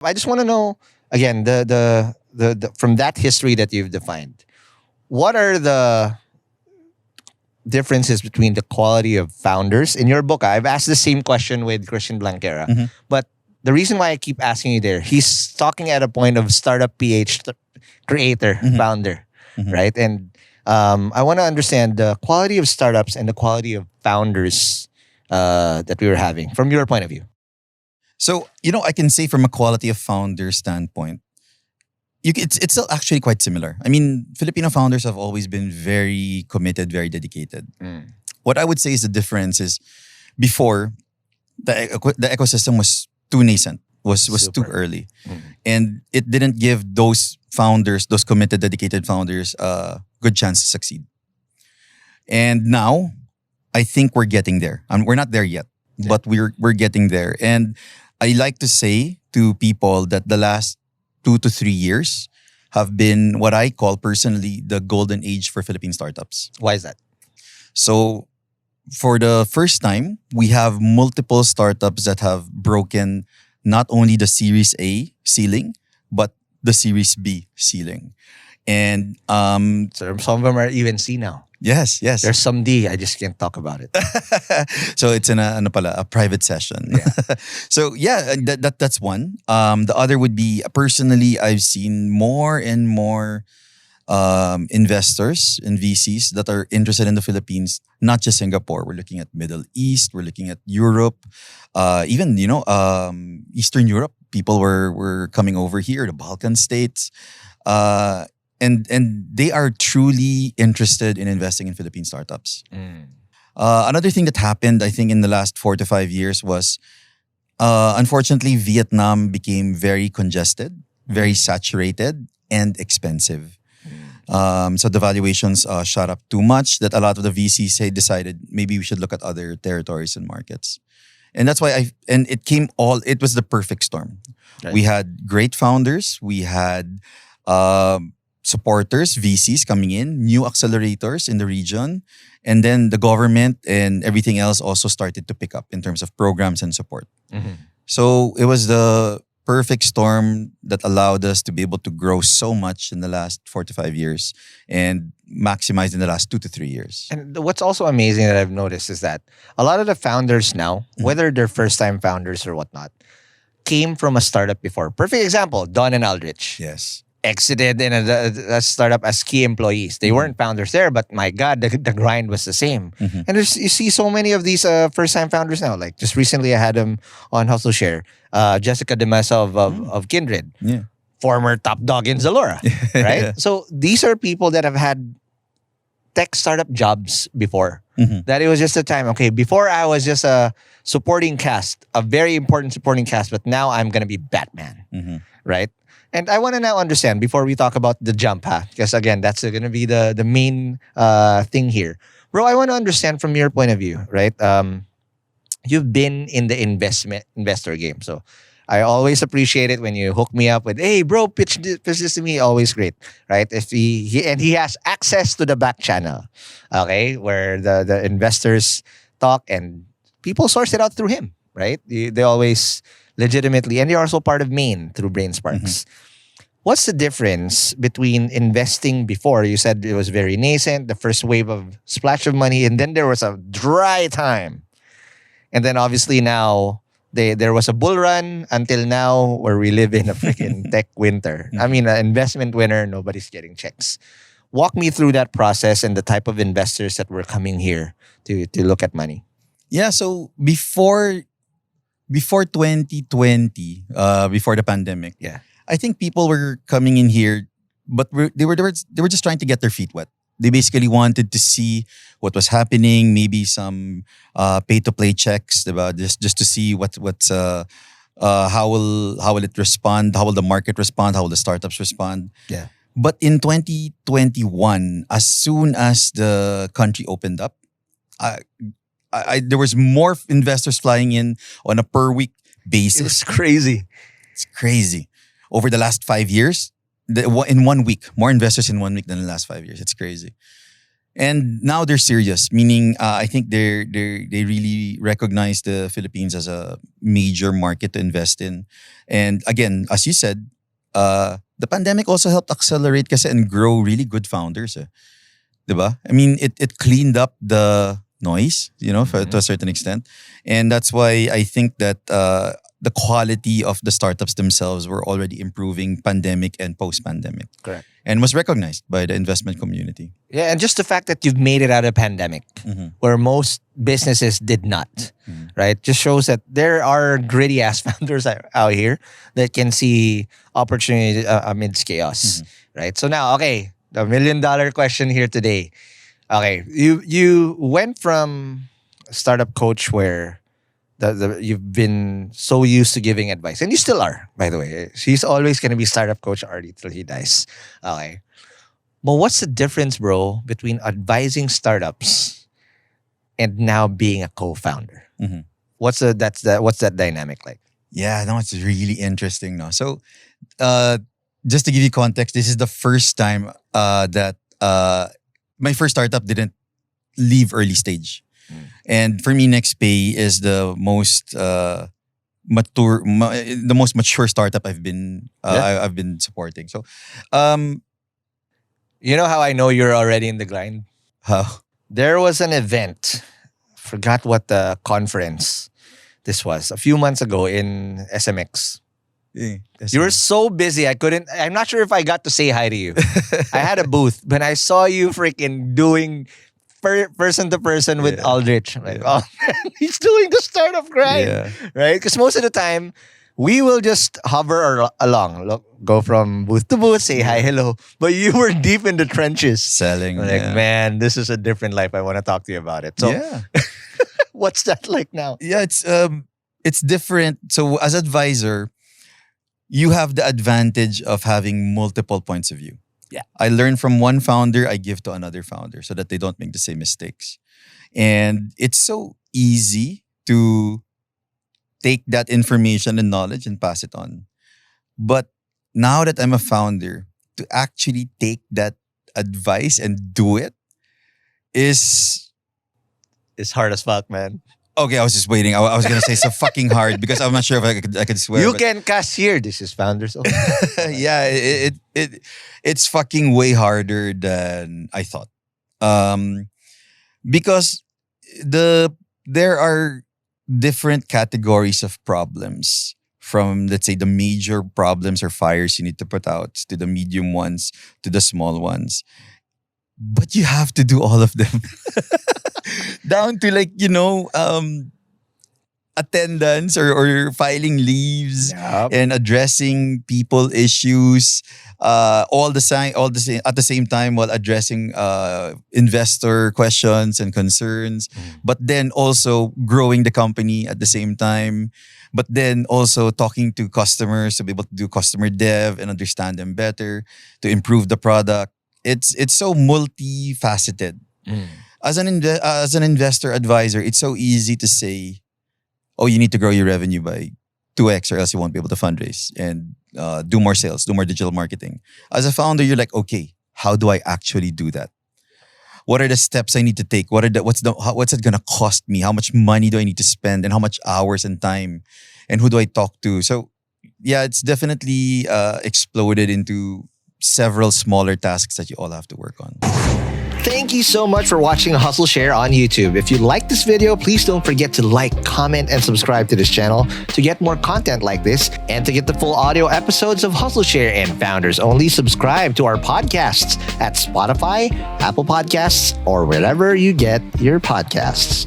I just want to know again the from that history that you've defined, what are the differences between the quality of founders in your book? I've asked the same question with Christian Blanquera, Mhm. but the reason why I keep asking you there, he's talking at a point of startup creator, Mhm. founder, Mhm. right? And I want to understand the quality of startups and the quality of founders that we were having from your point of view. So, I can say from a quality of founder standpoint, it's still actually quite similar. I mean, Filipino founders have always been very committed, very dedicated. Mm. What I would say is the difference is before the ecosystem was too nascent, was too Super. early, Mm. and it didn't give those founders, those committed, dedicated founders, a good chance to succeed. And now, I think we're getting there. We're not there yet, but we're getting there. And I like to say to people that the last 2 to 3 years have been what I call personally the golden age for Philippine startups. Why is that? So for the first time, we have multiple startups that have broken not only the Series A ceiling, but the Series B ceiling. And So some of them are even C now. yes, yes. There's some D. I just can't talk about it. So it's in a private session. Yeah. So yeah, that's one. The other would be personally, I've seen more and more investors and VCs that are interested in the Philippines, not just Singapore. We're looking at Middle East. We're looking at Europe, even Eastern Europe. People were coming over here, the Balkan states. And they are truly interested in investing in Philippine startups. Mm. Another thing that happened, I think, in the last 4 to 5 years was, unfortunately, Vietnam became very congested, very saturated, and expensive. So the valuations shot up too much that a lot of the VCs decided maybe we should look at other territories and markets. And that's why it was the perfect storm. Right. We had great founders. We had supporters, VCs coming in, new accelerators in the region. And then the government and everything else also started to pick up in terms of programs and support. Mhm. So it was the perfect storm that allowed us to be able to grow so much in the last 4 to 5 years and maximize in the last 2 to 3 years. And what's also amazing that I've noticed is that a lot of the founders now, whether they're first time founders or whatnot, came from a startup before. Perfect example, Don and Aldrich. Yes. Exited in a startup as key employees. They weren't founders there, but my God, the grind was the same. Mhm. And you see so many of these first-time founders now. Like just recently, I had them on Hustleshare. Jessica De Mesa of Kindred, Yeah. former top dog in Zalora, right? So these are people that have had tech startup jobs before. Mhm. That it was just a time. Okay, before I was just a supporting cast, a very important supporting cast, but now I'm gonna be Batman, Mhm. right? And I want to now understand before we talk about the jump, because again, that's going to be the main thing here, bro. I want to understand from your point of view, right? You've been in the investor game, so I always appreciate it when you hook me up with, "Hey, bro, pitch this to me." Always great, right? If he has access to the back channel, okay, where the investors talk and people source it out through him, right? They always legitimately, and you're also part of Maine through Brain Sparks. What's the difference between investing before? You said it was very nascent, the first wave of splash of money, and then there was a dry time. And then obviously now there was a bull run until now where we live in a freaking tech winter. I mean, an investment winter, nobody's getting checks. Walk me through that process and the type of investors that were coming here to look at money. Yeah. So before 2020, before the pandemic, Yeah. I think people were coming in here, but they were just trying to get their feet wet. They basically wanted to see what was happening, maybe some pay to play checks about just to see how will it respond, how will the market respond, how will the startups respond. Yeah. But in 2021, as soon as the country opened up, there was more investors flying in on a per week basis. It was crazy. It's crazy. Over the last 5 years, in 1 week, more investors in 1 week than in the last 5 years. It's crazy. And now they're serious, meaning I think they really recognize the Philippines as a major market to invest in. And again, as you said, the pandemic also helped accelerate kasi and grow really good founders. Diba? I mean, it cleaned up the noise, to a certain extent. And that's why I think that the quality of the startups themselves were already improving pandemic and post-pandemic. Correct. And was recognized by the investment community. Yeah, and just the fact that you've made it out of pandemic, where most businesses did not, right? Just shows that there are gritty ass founders out here that can see opportunity amidst chaos, right? So now, okay, the $1 million question here today. Okay, you went from startup coach where you've been so used to giving advice, and you still are, by the way. She's always going to be startup coach Artie till he dies. Okay. But what's the difference, bro, between advising startups and now being a co-founder? What's that dynamic like? Yeah, no, it's really interesting. No, so just to give you context, this is the first time that my first startup didn't leave early stage, and for me, NextPay is the most mature startup I've been I've been supporting. So, you know how I know you're already in the grind? how? There was an event, forgot what the conference this was, a few months ago in SMX. You were so busy, I'm not sure if I got to say hi to you. I had a booth, but I saw you freaking doing person to person with Aldrich. I'm like, oh man, he's doing the startup grind, right? Because most of the time, we will just hover along, go from booth to booth, say hi, hello. But you were deep in the trenches. Selling. Like, man, this is a different life. I want to talk to you about it. So, what's that like now? Yeah, it's different. So as advisor, you have the advantage of having multiple points of view. Yeah. I learn from one founder, I give to another founder so that they don't make the same mistakes. And it's so easy to take that information and knowledge and pass it on. But now that I'm a founder, to actually take that advice and do it is... It's hard as fuck, man. Okay, I was just waiting. I was going to say so fucking hard because I'm not sure if I could swear. You can cast here. This is founders. Yeah, it's fucking way harder than I thought. Because there are different categories of problems, from, let's say, the major problems or fires you need to put out, to the medium ones, to the small ones. But you have to do all of them. Down to attendance or filing leaves and addressing people issues all the same at the same time, while addressing investor questions and concerns, but then also growing the company at the same time, but then also talking to customers to be able to do customer dev and understand them better, to improve the product. It's so multifaceted. As an investor advisor, it's so easy to say, oh, you need to grow your revenue by 2x or else you won't be able to fundraise and do more sales, do more digital marketing. As a founder, you're like, okay, how do I actually do that? What are the steps I need to take? What's it gonna cost me? How much money do I need to spend, and how much hours and time? And who do I talk to? So yeah, it's definitely exploded into several smaller tasks that you all have to work on. Thank you so much for watching Hustleshare on YouTube. If you like this video, please don't forget to like, comment, and subscribe to this channel to get more content like this, and to get the full audio episodes of Hustleshare and Founders Only. Subscribe to our podcasts at Spotify, Apple Podcasts, or wherever you get your podcasts.